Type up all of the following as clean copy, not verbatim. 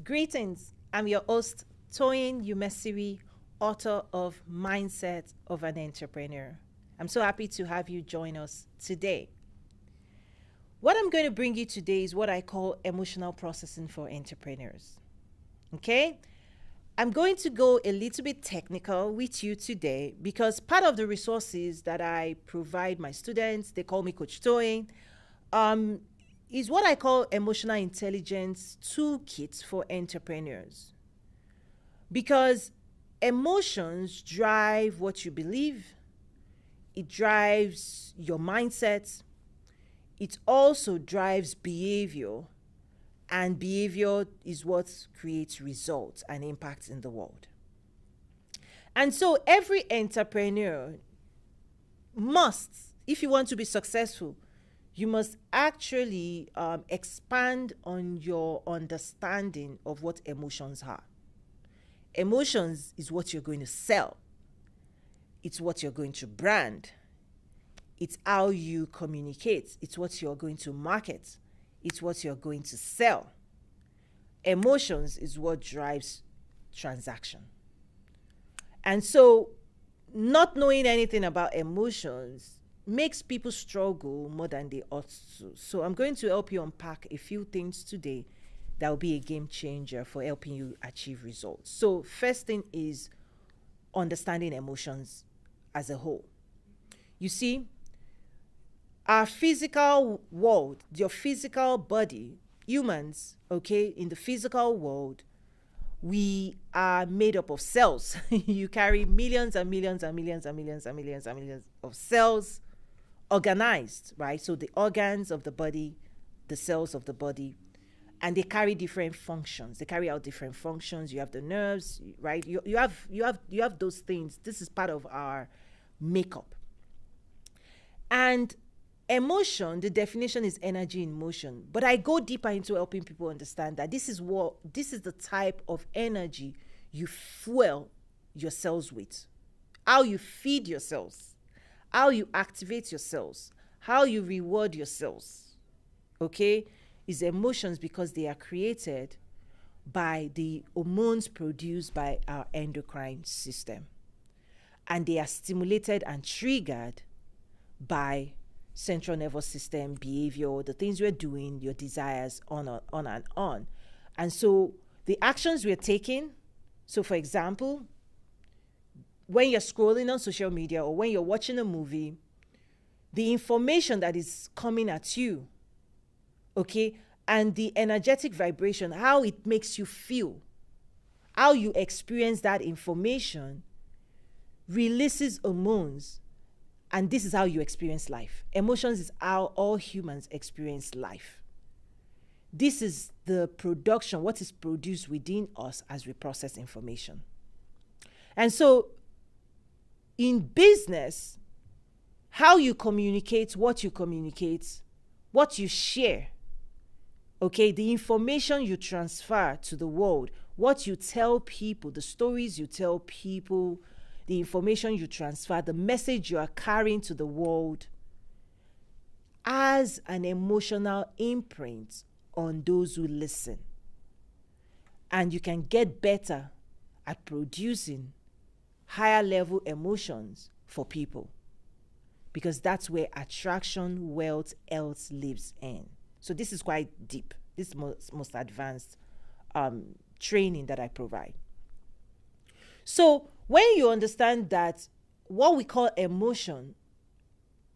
Greetings, I'm your host, Toyin Umesiri, author of Mindset of an Entrepreneur. I'm so happy to have you join us today. What I'm going to bring you today is what I call emotional processing for entrepreneurs. Okay? I'm going to go a little bit technical with you today because part of the resources that I provide my students, they call me Coach Toyin, is what I call emotional intelligence toolkits for entrepreneurs. Because emotions drive what you believe, it drives your mindset, it also drives behavior, and behavior is what creates results and impacts in the world. And so every entrepreneur must, if you want to be successful, you must actually expand on your understanding of what emotions are. Emotions is what you're going to sell. It's what you're going to brand. It's how you communicate. It's what you're going to market. It's what you're going to sell. Emotions is what drives transaction. And so not knowing anything about emotions makes people struggle more than they ought to. So I'm going to help you unpack a few things today that will be a game changer for helping you achieve results. So first thing is understanding emotions as a whole. You see, our physical world, your physical body, humans, okay, in the physical world, we are made up of cells. You carry millions and millions and millions and millions and millions and millions of cells organized, right? So the organs of the body, the cells of the body, and they carry different functions. They carry out different functions. You have the nerves, right? You have those things. This is part of our makeup. And emotion, the definition is energy in motion. But I go deeper into helping people understand that this is the type of energy you fuel your cells with. How you feed your cells, how you activate your cells, how you reward your cells, okay, is emotions because they are created by the hormones produced by our endocrine system. And they are stimulated and triggered by central nervous system behavior, the things we're doing, your desires, on and on. And so the actions we're taking, so for example, when you're scrolling on social media or when you're watching a movie, the information that is coming at you, okay, and the energetic vibration, how it makes you feel, how you experience that information releases hormones, and this is how you experience life. Emotions is how all humans experience life. This is the production, what is produced within us as we process information. And so in business, how you communicate, what you share, okay, the information you transfer to the world, what you tell people, the stories you tell people, the information you transfer, the message you are carrying to the world has an emotional imprint on those who listen. And you can get better at producing higher level emotions for people, because that's where attraction, wealth, health lives in. So this is quite deep. This is most advanced training that I provide. So when you understand that what we call emotion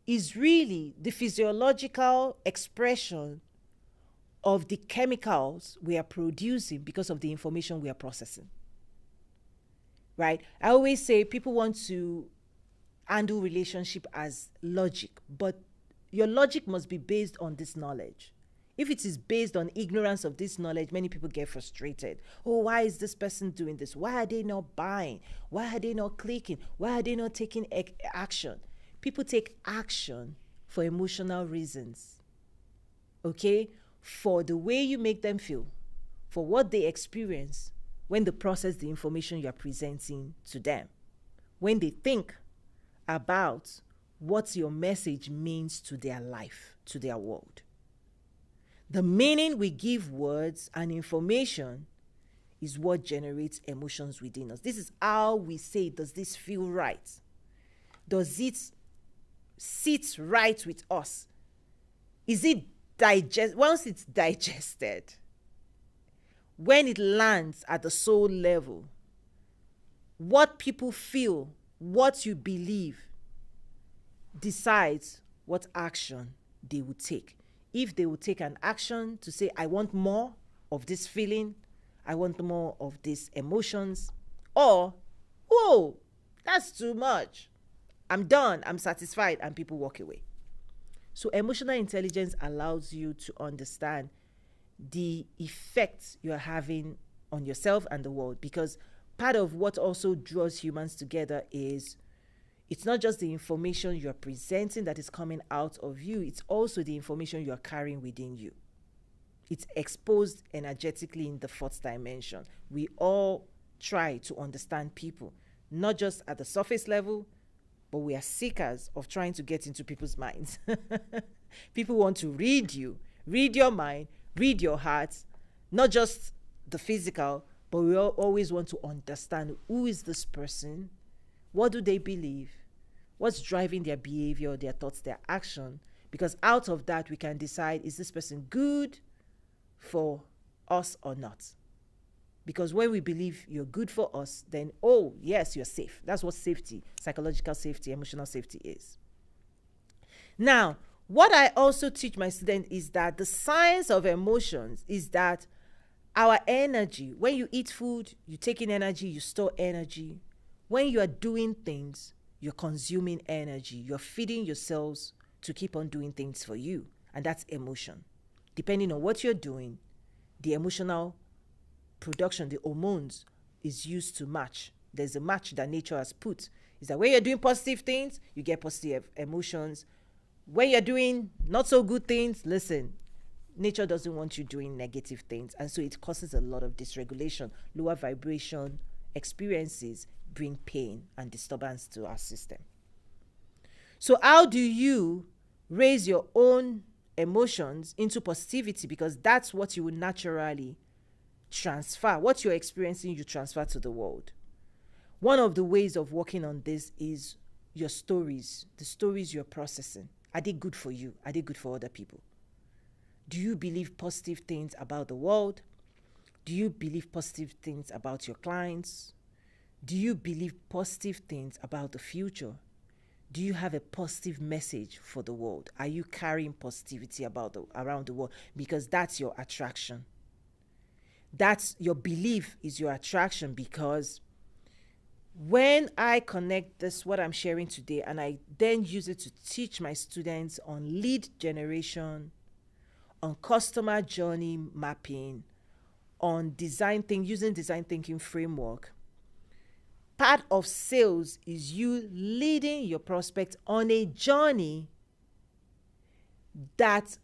is really the physiological expression of the chemicals we are producing because of the information we are processing, right? I always say people want to handle relationship as logic, but your logic must be based on this knowledge. If it is based on ignorance of this knowledge, many people get frustrated. Oh, why is this person doing this? Why are they not buying? Why are they not clicking? Why are they not taking action? People take action for emotional reasons, okay? For the way you make them feel, for what they experience when they process the information you are presenting to them, when they think about what your message means to their life, to their world. The meaning we give words and information is what generates emotions within us. This is how we say, does this feel right? Does it sit right with us? Is it once it's digested, when it lands at the soul level, what people feel, what you believe, decides what action they will take. If they will take an action to say, I want more of this feeling, I want more of these emotions, or, whoa, that's too much, I'm done, I'm satisfied, and people walk away. So emotional intelligence allows you to understand the effects you're having on yourself and the world, because part of what also draws humans together is it's not just the information you're presenting that is coming out of you, it's also the information you're carrying within you. It's exposed energetically in the fourth dimension. We all try to understand people, not just at the surface level, but we are seekers of trying to get into people's minds. People want to read you, read your mind, read your heart, not just the physical, but we always want to understand, who is this person? What do they believe? What's driving their behavior, their thoughts, their action? Because out of that, we can decide, is this person good for us or not? Because when we believe you're good for us, then, oh, yes, you're safe. That's what safety, psychological safety, emotional safety is. Now, what I also teach my students is that the science of emotions is that our energy, when you eat food, you take in energy, you store energy. When you are doing things, you're consuming energy. You're feeding yourselves to keep on doing things for you. And that's emotion. Depending on what you're doing, the emotional production, the hormones, is used to match. There's a match that nature has put. Is that when you're doing positive things, you get positive emotions. When you're doing not so good things, listen, nature doesn't want you doing negative things. And so it causes a lot of dysregulation. Lower vibration experiences bring pain and disturbance to our system. So how do you raise your own emotions into positivity? Because that's what you would naturally transfer. What you're experiencing, you transfer to the world. One of the ways of working on this is your stories, the stories you're processing. Are they good for you? Are they good for other people? Do you believe positive things about the world? Do you believe positive things about your clients? Do you believe positive things about the future? Do you have a positive message for the world? Are you carrying positivity around the world? Because that's your attraction. That's your belief is your attraction, because when I connect this, what I'm sharing today, and I then use it to teach my students on lead generation, on customer journey mapping, on using design thinking framework, part of sales is you leading your prospect on a journey that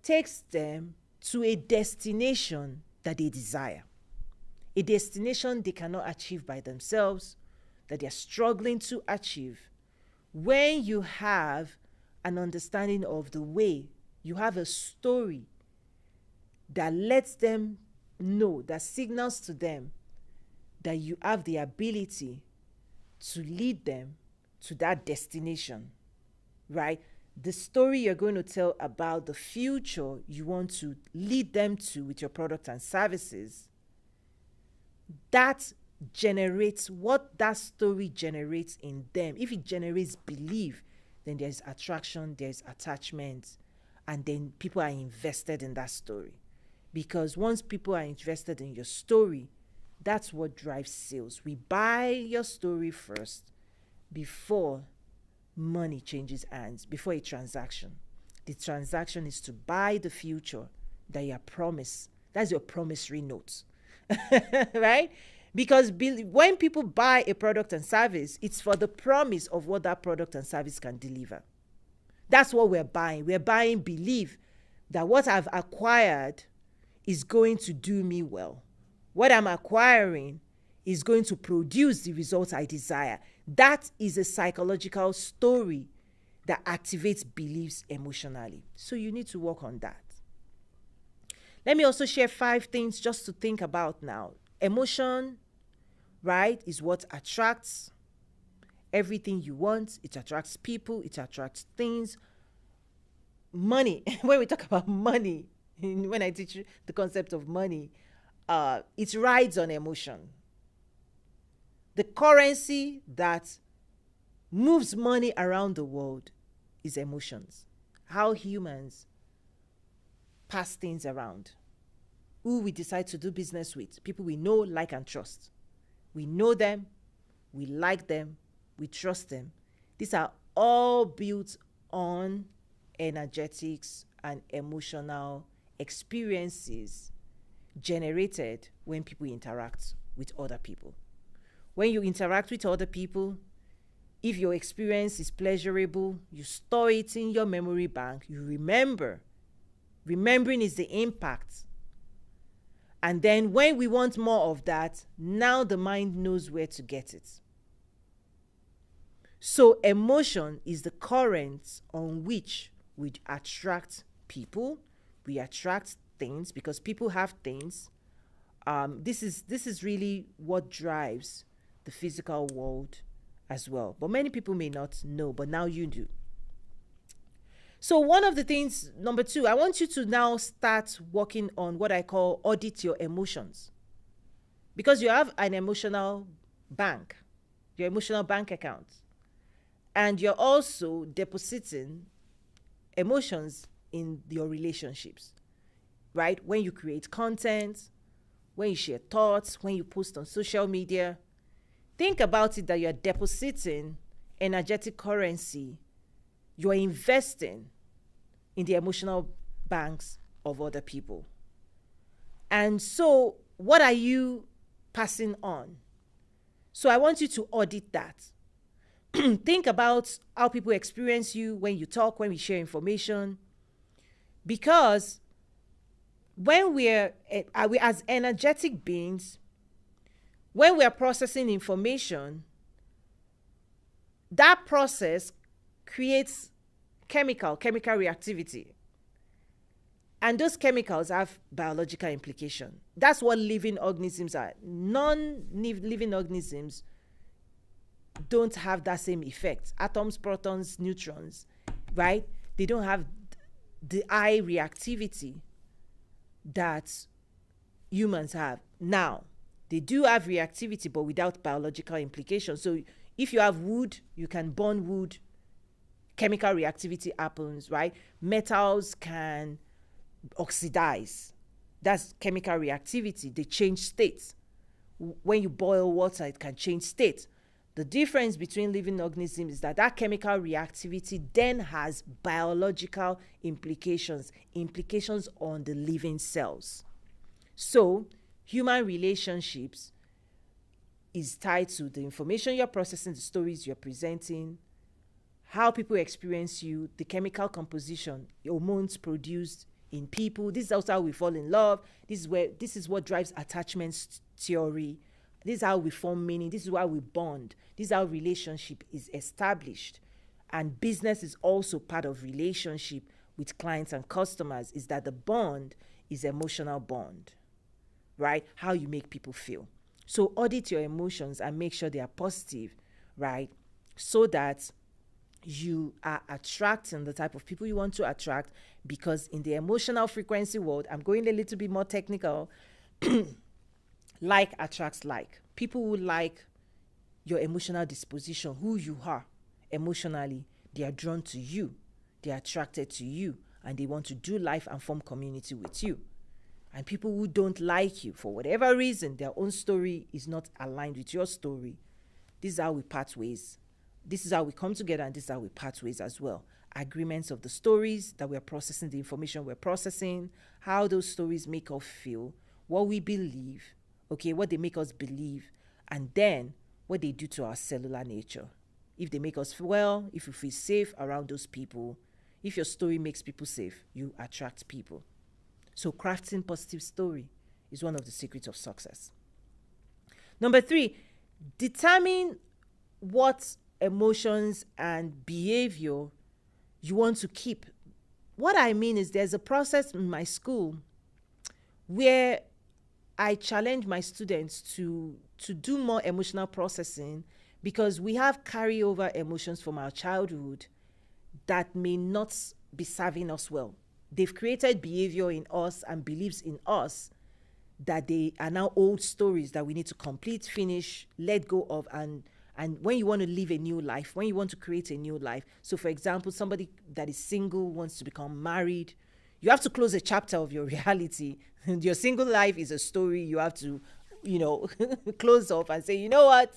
takes them to a destination that they desire, a destination they cannot achieve by themselves, that they're struggling to achieve. When you have an understanding of the way, you have a story that lets them know, that signals to them that you have the ability to lead them to that destination, right? The story you're going to tell about the future you want to lead them to with your product and services, that generates what that story generates in them. If it generates belief, then there's attraction, there's attachment, and then people are invested in that story. Because once people are invested in your story, that's what drives sales. We buy your story first before money changes hands, before a transaction. The transaction is to buy the future that you are promised. That's your promissory note, right? Because when people buy a product and service, it's for the promise of what that product and service can deliver. That's what we're buying. We're buying belief that what I've acquired is going to do me well. What I'm acquiring is going to produce the results I desire. That is a psychological story that activates beliefs emotionally. So you need to work on that. Let me also share 5 things just to think about now. emotion, right, is what attracts everything you want. It attracts people, it attracts things. Money, when we talk about money, when I teach you the concept of money, it rides on emotion. The currency that moves money around the world is emotions. How humans pass things around. Who we decide to do business with. People we know, like, and trust. We know them, we like them, we trust them. These are all built on energetics and emotional experiences generated when people interact with other people. When you interact with other people, if your experience is pleasurable, you store it in your memory bank. You remember. Remembering is the impact. And then when we want more of that, now the mind knows where to get it. So emotion is the current on which we attract people, we attract things, because people have things. This is really what drives the physical world as well. But many people may not know, but now you do. So one of the things, number 2, I want you to now start working on what I call audit your emotions. Because you have an emotional bank, your emotional bank account. And you're also depositing emotions in your relationships, right? When you create content, when you share thoughts, when you post on social media, think about it that you're depositing energetic currency. You're investing in the emotional banks of other people. And so what are you passing on? So I want you to audit that. Think about how people experience you when you talk, when we share information. Because when we're as energetic beings, when we're processing information, that process creates chemical reactivity. And those chemicals have biological implication. That's what living organisms are. Non-living organisms don't have that same effect. Atoms, protons, neutrons, right? They don't have the high reactivity that humans have. Now, they do have reactivity, but without biological implications. So if you have wood, you can burn wood. Chemical reactivity happens, right? Metals can oxidize. That's chemical reactivity. They change states. When you boil water, it can change state. The difference between living organisms is that chemical reactivity then has biological implications on the living cells. So human relationships is tied to the information you're processing, the stories you're presenting, how people experience you, the chemical composition, hormones produced in people. This is also how we fall in love. This is what drives attachment theory. This is how we form meaning. This is why we bond. This is how relationship is established. And business is also part of relationship with clients and customers, is that the bond is emotional bond, right? How you make people feel. So audit your emotions and make sure they are positive, right? So that you are attracting the type of people you want to attract, because in the emotional frequency world, I'm going a little bit more technical, like attracts like. People who like your emotional disposition, who you are emotionally, they are drawn to you, they are attracted to you, and they want to do life and form community with you. And people who don't like you for whatever reason, their own story is not aligned with your story, this is how we part ways. This is how we come together, and this is how we part ways as well. Agreements of the stories that we're processing, the information we're processing, how those stories make us feel, what we believe, okay, what they make us believe, and then what they do to our cellular nature. If they make us feel well, if you feel safe around those people, if your story makes people safe, you attract people. So crafting positive story is one of the secrets of success. Number 3, determine what emotions and behavior you want to keep. What I mean is, there's a process in my school where I challenge my students to do more emotional processing, because we have carryover emotions from our childhood that may not be serving us well. They've created behavior in us and beliefs in us that they are now old stories that we need to complete, finish, let go of. And when you want to live a new life, when you want to create a new life, so for example, somebody that is single wants to become married, you have to close a chapter of your reality. Your single life is a story you have to, close off and say, you know what?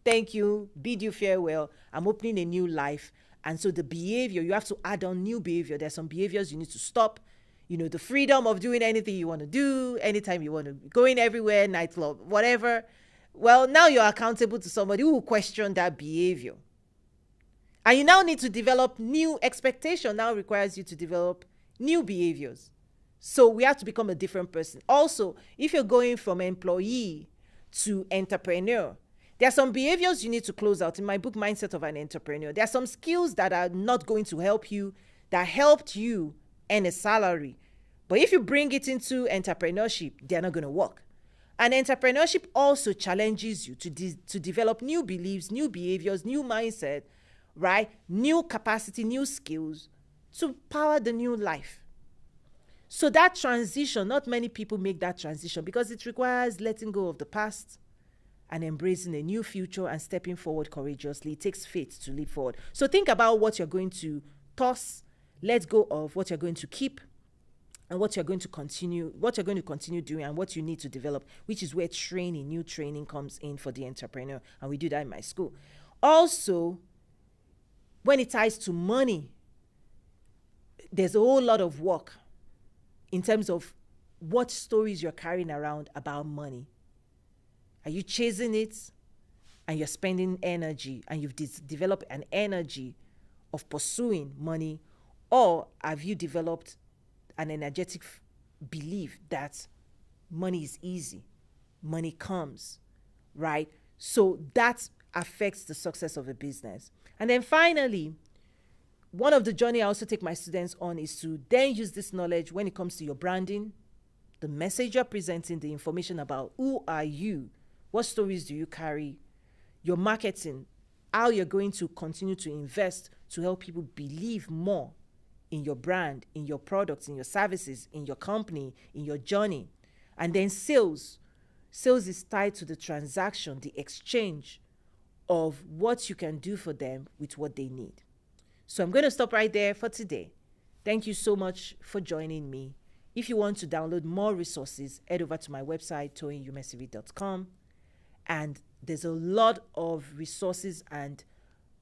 Thank you, bid you farewell. I'm opening a new life. And so the behavior, you have to add on new behavior. There's some behaviors you need to stop. The freedom of doing anything you want to do, anytime you want to, going everywhere, nightclub, whatever. Well, now you're accountable to somebody who will question that behavior. And you now need to develop new expectation. Now requires you to develop new behaviors. So we have to become a different person. Also, if you're going from employee to entrepreneur, there are some behaviors you need to close out. In my book, Mindset of an Entrepreneur, there are some skills that are not going to help you, that helped you earn a salary. But if you bring it into entrepreneurship, they're not going to work. And entrepreneurship also challenges you to develop new beliefs, new behaviors, new mindset, right? New capacity, new skills to power the new life. So that transition, not many people make that transition because it requires letting go of the past and embracing a new future and stepping forward courageously. It takes faith to leap forward. So think about what you're going to toss, let go of, what you're going to keep, and what you're going to continue doing, and what you need to develop, which is where new training comes in for the entrepreneur. And we do that in my school. Also, when it ties to money, there's a whole lot of work in terms of what stories you're carrying around about money. Are you chasing it and you're spending energy and you've developed an energy of pursuing money? Or have you developed an energetic belief that money is easy, money comes, right? So that affects the success of a business. And then finally, one of the journey I also take my students on is to then use this knowledge when it comes to your branding, the message you're presenting, the information about who are you, what stories do you carry, your marketing, how you're going to continue to invest to help people believe more in your brand, in your products, in your services, in your company, in your journey. And then sales. Sales is tied to the transaction, the exchange of what you can do for them with what they need. So I'm going to stop right there for today. Thank you so much for joining me. If you want to download more resources, head over to my website, toyinumesiri.com. And there's a lot of resources and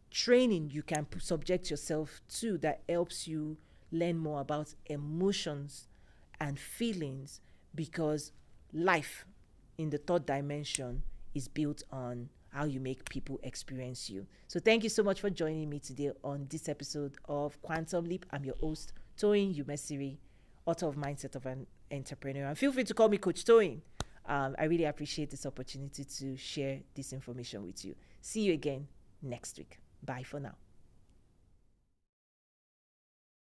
training you can subject yourself to that helps you learn more about emotions and feelings, because life in the third dimension is built on how you make people experience you. So thank you so much for joining me today on this episode of QuantumLeap. I'm your host, Toyin Umesiri, author of Mindset of an Entrepreneur. And feel free to call me Coach Toyin. I really appreciate this opportunity to share this information with you. See you again next week. Bye for now.